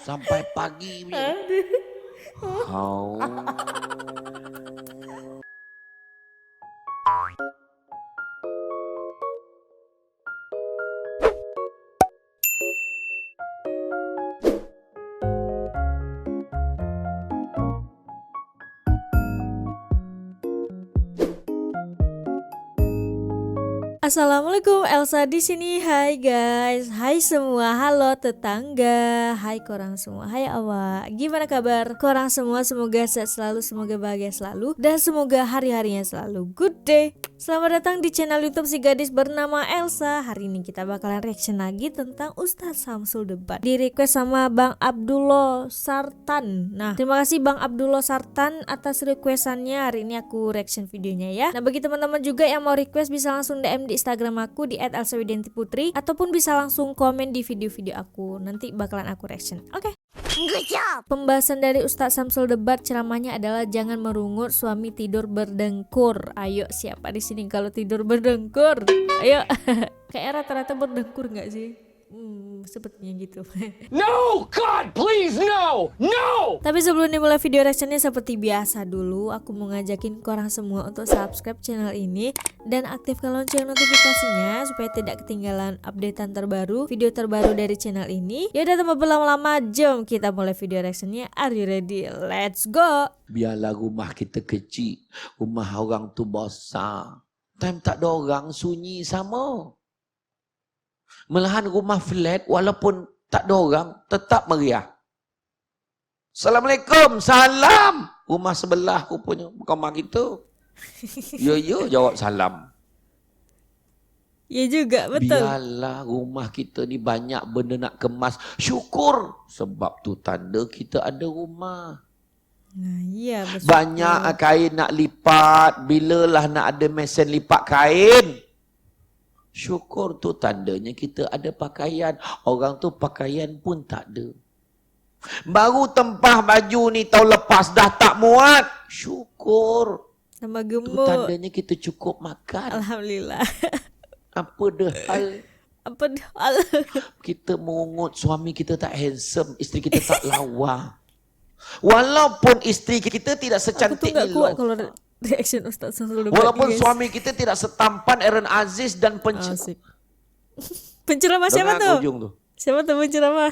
Sampai pagi punya. Kau. Assalamualaikum, Elsa di sini. Hai guys, hai semua, halo tetangga, hai korang semua, hai awak. Gimana kabar korang semua? Semoga sehat selalu, semoga bahagia selalu, dan semoga hari-harinya selalu good day. Selamat datang di channel YouTube si gadis bernama Elsa. Hari ini kita bakalan reaction lagi tentang Ustadz Samsul Debat. Di request sama Bang Abdullah Sartan. Nah, terima kasih Bang Abdullah Sartan atas requestannya. Hari ini aku reaction videonya ya. Nah, bagi teman-teman juga yang mau request bisa langsung DM di Instagram aku di @elsawidiantiputri ataupun bisa langsung komen di video-video aku. Nanti bakalan aku reaction. Oke. Good job. Pembahasan dari Ustadz Samsul Debat ceramahnya adalah jangan merungut suami tidur berdengkur. Ayo, siapa di sini kalau tidur berdengkur? Ayo. Kayak rata-rata berdengkur nggak sih? Sepertinya gitu. No, God, please, no, no. Tapi sebelum dimulai video reactionnya seperti biasa dulu, aku mau ngajakin korang semua untuk subscribe channel ini dan aktifkan lonceng notifikasinya supaya tidak ketinggalan updatean terbaru, video terbaru dari channel ini. Yaudah tanpa berlama-lama, jom kita mulai video reactionnya. Are you ready? Let's go. Biarlah rumah kita kecil, rumah orang tu besar. Time tak ada orang, sunyi sama. Malahan rumah flat walaupun tak ada orang tetap meriah. Assalamualaikum, salam. Rumah sebelah rupanya bukan rumah kita. Ya jawab salam. Ya juga, betul. Biarlah rumah kita ni banyak benda nak kemas. Syukur sebab tu tanda kita ada rumah. Nah, iya betul. Banyak kain nak lipat, bilalah nak ada mesin lipat kain. Syukur tu tandanya kita ada pakaian. Orang tu pakaian pun tak ada. Baru tempah baju ni tahun lepas dah tak muat. Syukur. Tambah Tu gemuk. tandanya kita cukup makan. Alhamdulillah. Apa dah hal Apa hal? kita mengungut suami kita tak handsome, isteri kita tak lawa. Walaupun isteri kita tidak Aku tuh secantik nggak kuat Nilofa. kalau reaction Ustadz Samsul Debat. Walaupun guys. suami kita tidak setampan Aaron Aziz dan Asik. Penceramah siapa tuh? ujung tu. Siapa tuh penceramah?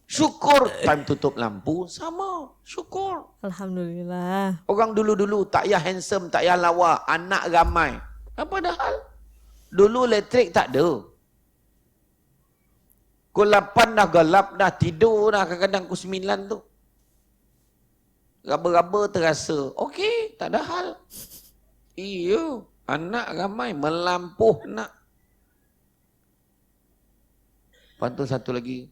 Syukur time tutup lampu sama. Syukur. Alhamdulillah. Orang dulu-dulu tak payah handsome, tak payah lawa, anak ramai. Apa dah hal? Dulu elektrik tak ada. Pukul 8 dah gelap dah, tidur dah kadang-kadang pukul 9 tu. Raba-raba terasa. Okey, tak ada hal. Iya, anak ramai, melampuh nak. Lepas tu satu lagi,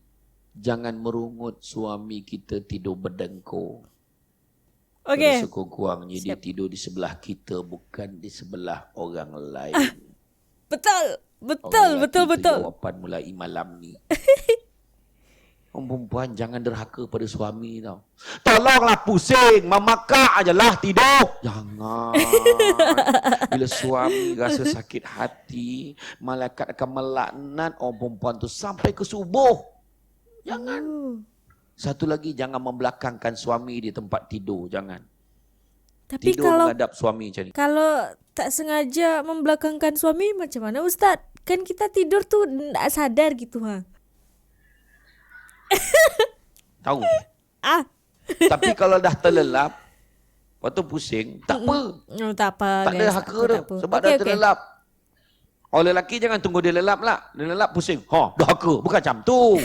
jangan merungut suami kita tidur berdengkur. Oke. Sekurang-kurangnya dia tidur di sebelah kita, bukan di sebelah orang lain. Betul. Orang lelaki Betul. tu jawapan mulai malam ni. Orang perempuan jangan derhaka pada suami tau. Tolonglah pusing, memakak ajalah tidur. Jangan. Bila suami rasa sakit hati, malaikat akan melaknat orang perempuan tu sampai ke subuh. Jangan. Satu lagi, jangan membelakangkan suami di tempat tidur. Jangan. Tapi Tidur kalau menghadap suami macam ni. kalau tak sengaja membelakangkan suami macam mana Ustadz? Kan kita tidur tuh nggak sadar gitu ha. Tahu. Ah. Tapi kalau dah terlelap, waktu pusing, tak apa. Oh, tak apa. Tak ada guys. haka Aku tu. tak apa. Sebab Okey, dah okey. terlelap. Orang lelaki jangan tunggu dia lelap lah. Dia lelap pusing. Dah haka. Bukan macam tu.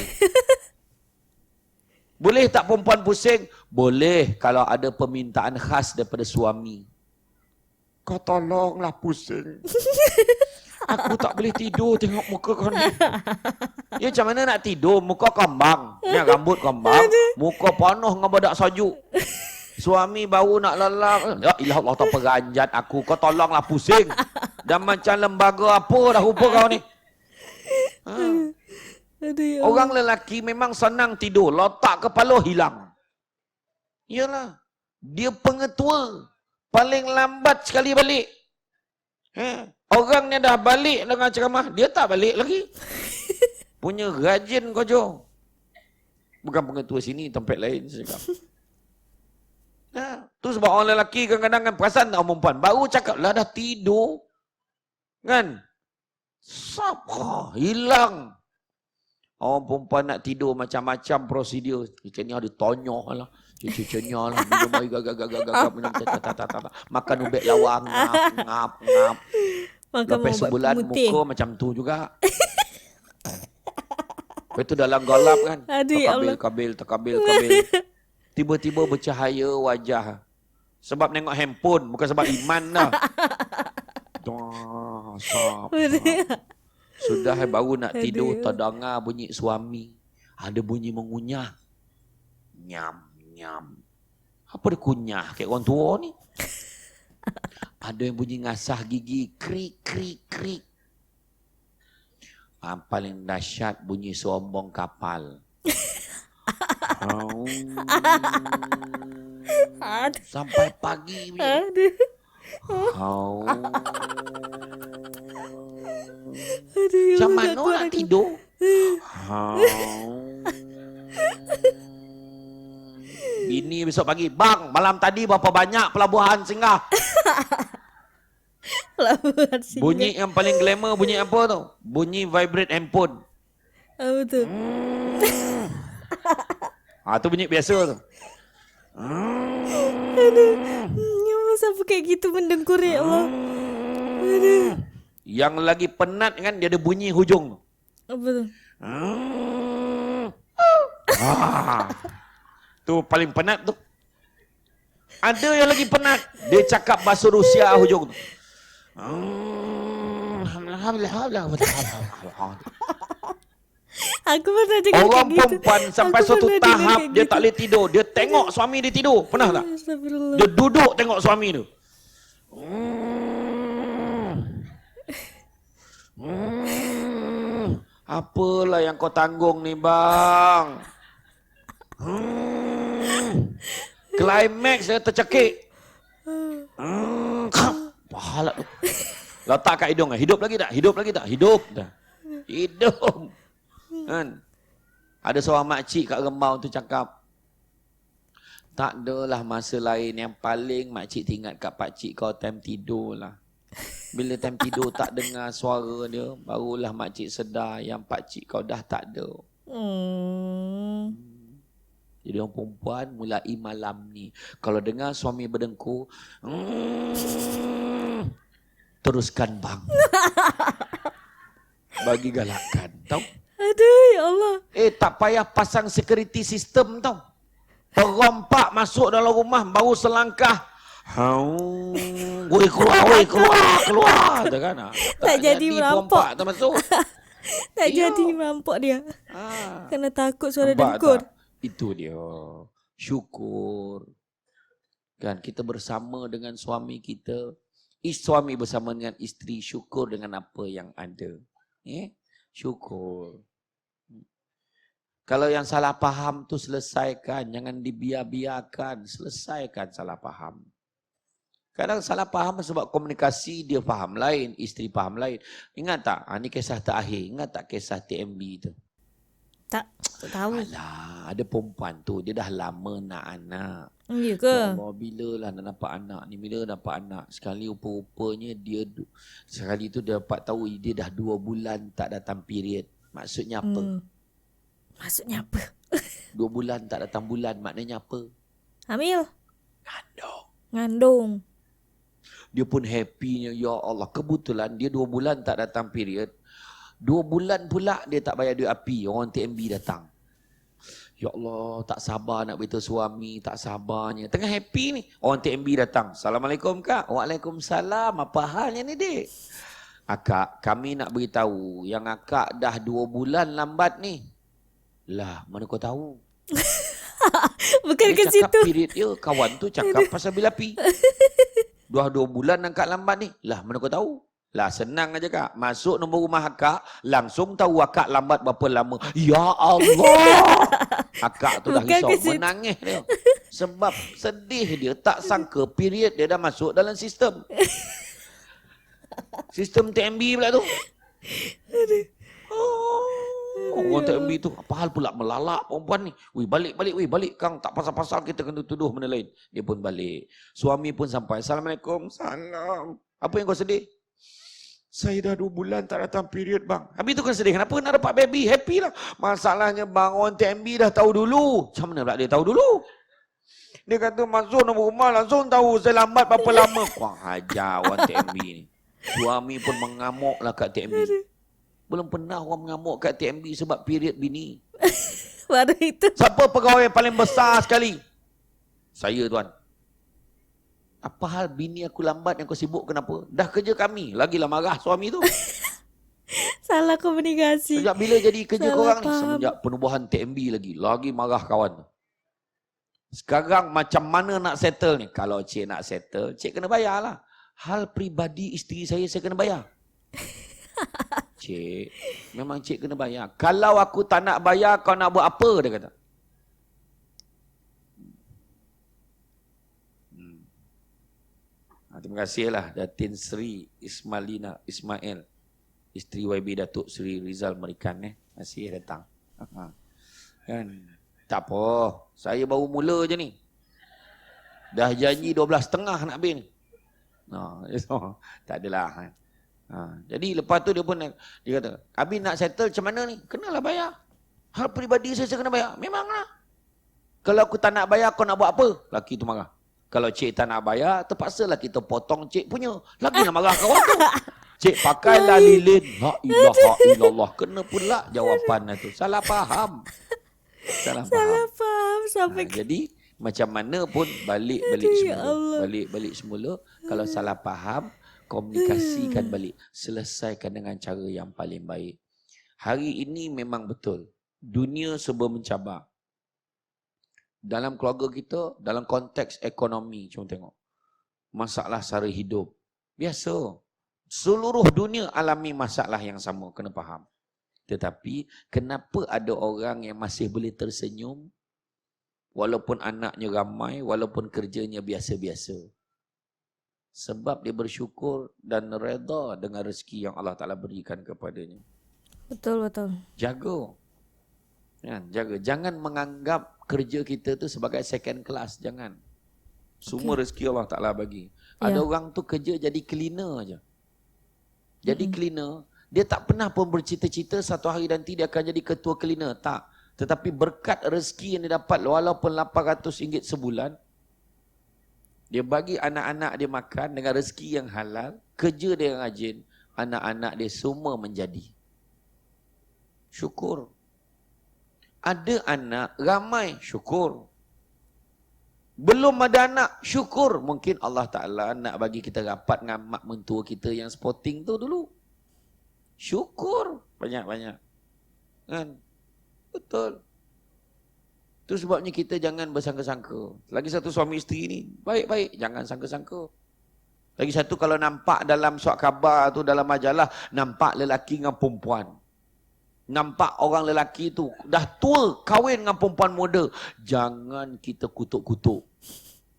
Boleh tak perempuan pusing? Boleh kalau ada permintaan khas daripada suami. Kau tolonglah pusing. Aku tak boleh tidur tengok muka kau ni. Ya macam mana nak tidur? Muka kambang. Ni rambut kambang. Muka penuh dengan badak sajuk. Suami baru nak lelap. Ya ilah Allah tak peranjat aku. Kau tolonglah pusing. Dan macam lembaga apa dah rupa kau ni. Ha. Aduh, ya Orang lelaki memang senang tidur. Letak kepala hilang. Yalah. Dia pengetua. Paling lambat sekali balik. Orang ni dah balik dengan ceramah. Dia tak balik lagi. Punya rajin kau Jo. Bukan pengetua sini, tempat lain saya cakap. Tu sebab orang lelaki kadang-kadang kan perasan tak orang perempuan. Baru cakap lah dah tidur. Kan? Hilang. Orang perempuan nak tidur macam-macam prosedur. Ikan ni ada tonyoh lah. Cucu-cucunya lah. Minum air gagap-gagap. Makan ubek lawang. Ngap. Lepas sebulan muka macam tu juga. Lepas tu dalam golap kan. Terkabil. Tiba-tiba bercahaya wajah. Sebab nengok handphone. Bukan sebab iman lah. Sudah baru nak tidur. Terdengar bunyi suami. Ada bunyi mengunyah. Nyam. Apa dia kunyah? Kayak orang tua ni. Ada yang bunyi ngasah gigi. Krik. Paling dahsyat bunyi sombong kapal. Sampai pagi. Macam mana nak tidur? Bini besok pagi, bang, malam tadi berapa banyak pelabuhan singgah? Bunyi yang paling glamour bunyi apa tu? Bunyi vibrate handphone. Apa tu? Tu bunyi biasa tu. Ya Allah, siapa kayak gitu mendengkur ya Allah. Yang lagi penat kan dia ada bunyi hujung. Apa tu? Tu paling penat tu. Ada yang lagi penat. Dia cakap bahasa Rusia hujung tu. Aku pernah dengar orang kayak gitu. perempuan sampai suatu tahap dia tak boleh tidur. Dia tengok suami dia tidur. Pernah tak? Dia duduk tengok suami tu. Apalah yang kau tanggung ni bang? Climax dia tercekik. Pahala tu. Letak kat hidung. Hidup lagi tak? Hidup dah. Hidup. Kan? Ada seorang makcik kat Rembau tu cakap, tak adalah masa lain yang paling makcik ingat kat pakcik kau time tidur lah. Bila time tidur tak dengar suara dia, barulah makcik sedar yang pakcik kau dah tak ada. Jadi orang perempuan mulai malam ni, kalau dengar suami berdengkur, teruskan bang. Bagi galakan, tahu? Aduh, ya Allah. Tak payah pasang security system tau. Perompak masuk dalam rumah baru selangkah. Keluar. Tak kan? Tak jadi merampok. Tak masuk. Tak jadi merampok dia. Kena takut suara dengkur. Itu dia. Syukur. Kan kita bersama dengan suami kita. Suami bersama dengan isteri, syukur dengan apa yang ada. Syukur. Kalau yang salah faham tu selesaikan. Jangan dibiar-biarkan. Selesaikan salah faham. Kadang salah faham sebab komunikasi dia faham lain. Isteri faham lain. Ingat tak? Ini kisah terakhir. Ingat tak kisah TMB tu? Tak tahu. Alah, ada perempuan tu. Dia dah lama nak anak. Ya ke? Allah, bila lah nak dapat anak ni? Bila dapat anak? Sekali rupa-rupanya dia... Sekali tu dia dapat tahu dia dah 2 bulan tak datang period. Maksudnya apa? Maksudnya apa? 2 bulan tak datang bulan. Maknanya apa? Hamil? Ngandung. Dia pun happynya. Ya Allah. Kebetulan dia 2 bulan tak datang period. 2 bulan pula dia tak bayar duit api. Orang TMB datang. Ya Allah, tak sabar nak beritahu suami, tak sabarnya. Tengah happy ni, orang TMB datang. Assalamualaikum kak. Waalaikumsalam. Apa halnya ni dek? Akak, kami nak beritahu yang akak dah 2 bulan lambat ni. Lah, mana kau tahu? Bukan dia ke situ. cakap period dia, kawan tu cakap pasal bil api. Dah 2 bulan akak lambat ni. Lah, mana kau tahu? Lah senang aja kak. Masuk nombor rumah akak, langsung tahu akak lambat berapa lama. Ya Allah. Akak tu dah risau, menangis dia. Sebab sedih dia, tak sangka period dia dah masuk dalam sistem. Sistem TMB pula tu. orang TMB tu. Apa hal pula melalak perempuan ni? Weh, balik kang. Tak pasal-pasal kita kena tuduh benda lain. Dia pun balik. Suami pun sampai. Assalamualaikum. Salam. Apa yang kau sedih? Saya dah 2 bulan tak datang period bang. Habis tu kan sedih. Kenapa nak dapat baby? Happy lah. Masalahnya bang, orang TMB dah tahu dulu. Macam mana pula dia tahu dulu? Dia kata masuk nombor rumah langsung tahu saya lambat berapa lama. Wah, hajar orang TMB ni. Suami pun mengamuk lah kat TMB. Belum pernah orang mengamuk kat TMB sebab period bini. Baru itu. Siapa pegawai paling besar sekali? Saya tuan. Apa hal bini aku lambat yang kau sibuk kenapa? Dah kerja kami. Lagilah marah suami tu. Salah komunikasi. Sejak bila jadi kerja korang ni? Paham. Semenjak penubuhan TMB lagi. Lagi marah kawan. Sekarang macam mana nak settle ni? Kalau cik nak settle, cik kena bayar lah. Hal peribadi isteri saya kena bayar. Cik, memang cik kena bayar. Kalau aku tak nak bayar, kau nak buat apa? Dia kata. Terima kasihlah Datin Sri Ismail. Isteri YB Datuk Sri Rizal Merikan. Masih datang. Kan? Tak apa. Saya baru mula je ni. Dah janji 12.5 nak habis ni. Tak adalah. Jadi lepas tu dia pun dia kata, Abi nak settle macam mana ni? Kenalah bayar. Hal peribadi saya kena bayar. Memanglah. Kalau aku tak nak bayar, kau nak buat apa? Laki tu marah. Kalau cik tak nak bayar, terpaksalah kita potong cik punya. Lagi nak marah kawan tu. Cik pakailah lilin. La ilaha illallah. Kena pula jawapan tu. Salah faham. Salah faham. Sampai Jadi macam mana pun balik semula. Balik semula. Kalau salah faham, komunikasikan balik. Selesaikan dengan cara yang paling baik. Hari ini memang betul. Dunia serba mencabar. Dalam keluarga kita, dalam konteks ekonomi, cuma tengok. Masalah sara hidup. Biasa. Seluruh dunia alami masalah yang sama, kena faham. Tetapi, kenapa ada orang yang masih boleh tersenyum, walaupun anaknya ramai, walaupun kerjanya biasa-biasa? Sebab dia bersyukur dan reda dengan rezeki yang Allah Ta'ala berikan kepadanya. Betul. Jaga. Jaga. Jangan menganggap kerja kita tu sebagai second class. Jangan. Semua rezeki Allah Ta'ala bagi. Ada orang tu kerja jadi cleaner aja. Jadi cleaner, dia tak pernah pun bercita-cita satu hari nanti dia akan jadi ketua cleaner. Tak. Tetapi berkat rezeki yang dia dapat walaupun RM800 sebulan, dia bagi anak-anak dia makan dengan rezeki yang halal, kerja dia yang rajin, anak-anak dia semua menjadi. Syukur. Ada anak ramai, syukur. Belum ada anak, syukur. Mungkin Allah Ta'ala nak bagi kita rapat dengan mak mentua kita yang sporting tu dulu. Syukur. Banyak-banyak. Kan? Betul. Itu sebabnya kita jangan bersangka-sangka. Lagi satu suami isteri ni, baik-baik. Jangan sangka-sangka. Lagi satu kalau nampak dalam surat khabar tu, dalam majalah, nampak lelaki dengan perempuan. Nampak orang lelaki tu dah tua kahwin dengan perempuan muda. Jangan kita kutuk-kutuk.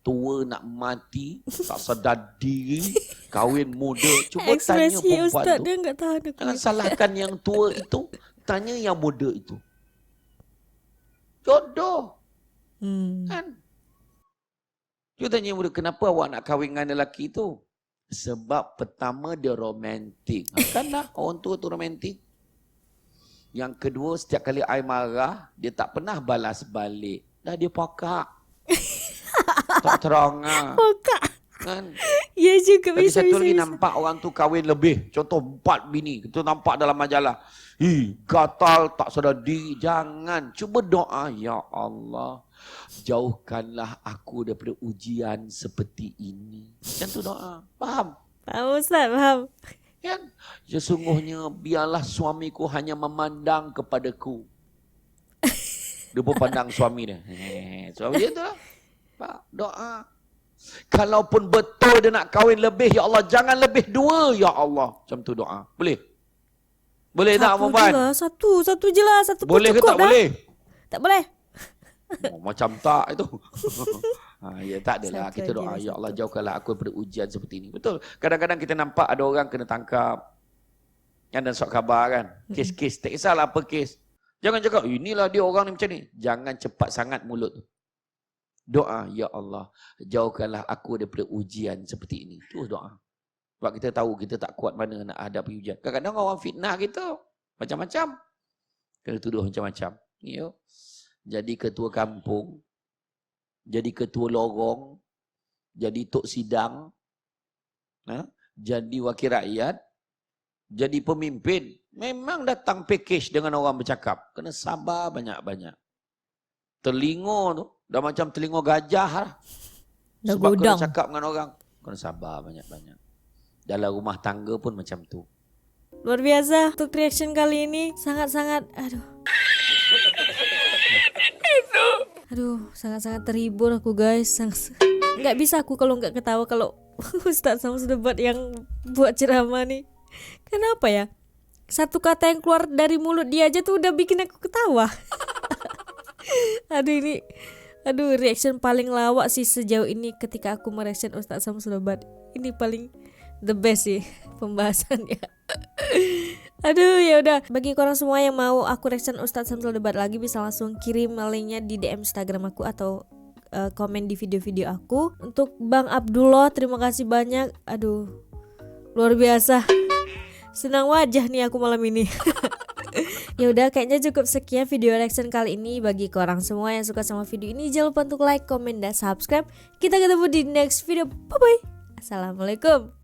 Tua nak mati, tak sedar diri, kahwin muda. Cuba tanya perempuan Ustaz tu. dia enggak tahan aku. Jangan salahkan yang tua itu, tanya yang muda itu. Jodoh. Kan? Cuba tanya yang muda, kenapa awak nak kahwin dengan lelaki tu? Sebab pertama dia romantik. Kanlah orang tua tu romantik. Yang kedua, setiap kali I marah, dia tak pernah balas balik. Dah dia pokak. Tak terang lah. Pokak. Kan? Ya juga Lagi bisa. satu lagi nampak orang tu kahwin lebih. Contoh 4 bini. Kita nampak dalam majalah. Gatal, tak sedar diri. Jangan. Cuba doa. Ya Allah. Jauhkanlah aku daripada ujian seperti ini. Macam tu doa. Faham? Faham Ustaz, faham. Kan? Sesungguhnya biarlah suamiku hanya memandang kepadaku. Dia pun pandang suami dia. Suami dia tu lah. Pak, doa. Kalaupun betul dia nak kahwin lebih, ya Allah, jangan lebih 2, ya Allah. Macam tu doa. Boleh? Boleh tak, Muhammad? Satu je lah. Satu pun Boleh ke cukup tak dah. boleh? Tak boleh. Macam tak itu. Ya tak adalah. Satu Kita aja doa, lah, ya Allah satu. jauhkanlah aku daripada ujian seperti ini. Betul. Kadang-kadang kita nampak ada orang kena tangkap. Yang dan surat khabar kan. Kes-kes. Tak kisahlah apa kes. Jangan cakap, inilah dia orang ni macam ni. Jangan cepat sangat mulut tu. Doa, ya Allah, jauhkanlah aku daripada ujian seperti ini. Itu doa. Sebab kita tahu kita tak kuat mana nak hadapi ujian. Kadang-kadang orang fitnah kita macam-macam. Kena tuduh macam-macam. Ya. Jadi ketua kampung, jadi ketua lorong, jadi tok sidang, jadi wakil rakyat, jadi pemimpin. Memang datang package dengan orang bercakap. Kena sabar banyak-banyak. Telinga tu dah macam telinga gajah lah. Dah Sebab godang. kena cakap dengan orang. Kena sabar banyak-banyak. Dalam rumah tangga pun macam tu. Luar biasa untuk reaction kali ini. Sangat-sangat sangat-sangat terhibur aku guys. Nggak bisa aku kalau nggak ketawa kalau Ustaz Samsul Debat yang buat ceramah nih. Kenapa ya? Satu kata yang keluar dari mulut dia aja tuh udah bikin aku ketawa. Aduh, reaction paling lawak sih sejauh ini ketika aku mereaction Ustaz Samsul Debat. Ini paling the best sih pembahasannya. Aduh, ya udah. Bagi korang semua yang mau aku reaction Ustaz Samsul Debat lagi, bisa langsung kirim linknya di DM Instagram aku atau komen di video-video aku. Untuk Bang Abdullah, terima kasih banyak. Aduh, luar biasa. Senang wajah nih aku malam ini. Ya udah, kayaknya cukup sekian video reaction kali ini. Bagi korang semua yang suka sama video ini, jangan lupa untuk like, comment, dan subscribe. Kita ketemu di next video. Bye bye. Assalamualaikum.